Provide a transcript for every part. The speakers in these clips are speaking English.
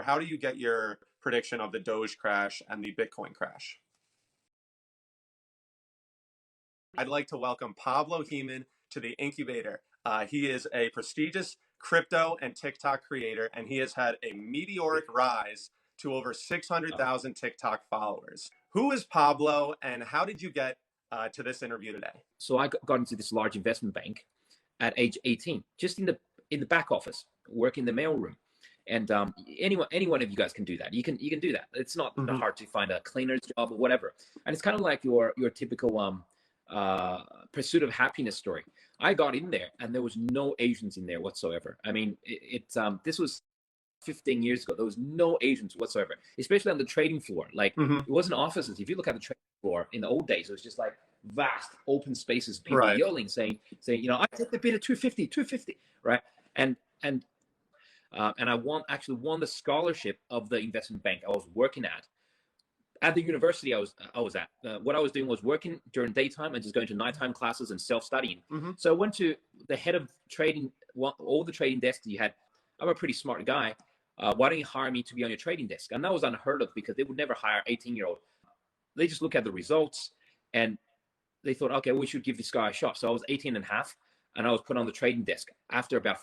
How do you get your prediction of the Doge crash and the Bitcoin crash? I'd like to welcome Pablo to the Incubator. He is a prestigious crypto and TikTok creator, and he has had a meteoric rise to over 600,000 TikTok followers. Who is Pablo, and how did you get to this interview today? So I got into this large investment bank at age 18, just in the back office, working the mailroom. And any one of you guys can do that. You can do that. It's not hard to find a cleaner's job or whatever. And it's kind of like your typical pursuit of happiness story. I got in there and there was no Asians in there whatsoever. I mean, this was 15 years ago. There was no Asians whatsoever, especially on the trading floor. Like it wasn't offices. If you look at the trading floor in the old days, it was just like vast open spaces, people yelling, saying, I take the bid at 250, right? And I actually won the scholarship of the investment bank I was working at the university I was at. What I was doing was working during daytime and just going to nighttime classes and self-studying. So I went to the head of trading, all the trading desks you had. I'm a pretty smart guy. Why don't you hire me to be on your trading desk? And that was unheard of because they would never hire 18-year-old. They just look at the results and they thought, okay, we should give this guy a shot. So I was 18 and a half and I was put on the trading desk after about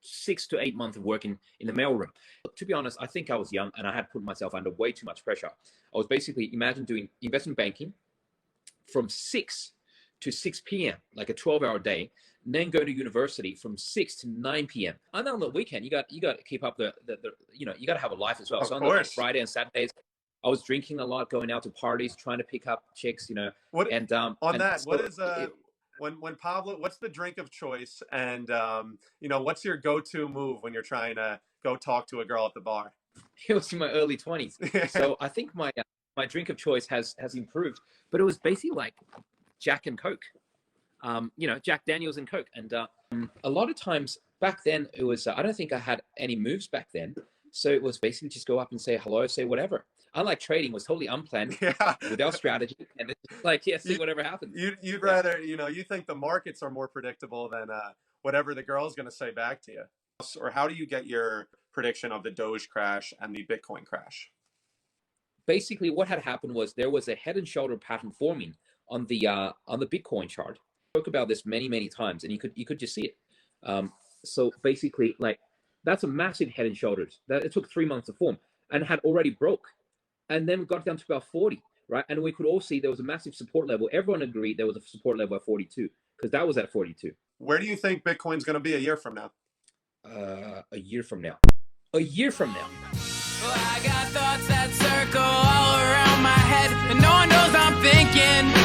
6 to 8 months of working in the mailroom. To be honest, I think I was young and I had put myself under way too much pressure. I was basically, imagine doing investment banking from 6 to 6 p.m., like a 12-hour day, and then go to university from 6 to 9 p.m. And then on the weekend, you got to keep up you got to have a life as well. So on the Friday and Saturdays, I was drinking a lot, going out to parties, trying to pick up chicks, What is when Pablo, what's the drink of choice, and what's your go-to move when you're trying to go talk to a girl at the bar? It was in my early 20s, so I think my drink of choice has improved. But it was basically like Jack and Coke, Jack Daniels and Coke, and a lot of times back then it was I don't think I had any moves back then, so it was basically just go up and say hello, say whatever. Unlike trading, was totally unplanned, without strategy, and it's just like, see whatever happens. You'd rather, you think the markets are more predictable than whatever the girl's going to say back to you. Or how do you get your prediction of the Doge crash and the Bitcoin crash? Basically, what had happened was there was a head and shoulder pattern forming on the Bitcoin chart. I spoke about this many times, and you could just see it. So basically, like, that's a massive head and shoulders that it took 3 months to form and had already broke. And then we got down to about 40, right? And we could all see there was a massive support level. Everyone agreed there was a support level at 42 because that was at 42. Where do you think Bitcoin's going to be a year from now? A year from now. A year from now. Well, I got thoughts that circle all around my head, and no one knows I'm thinking.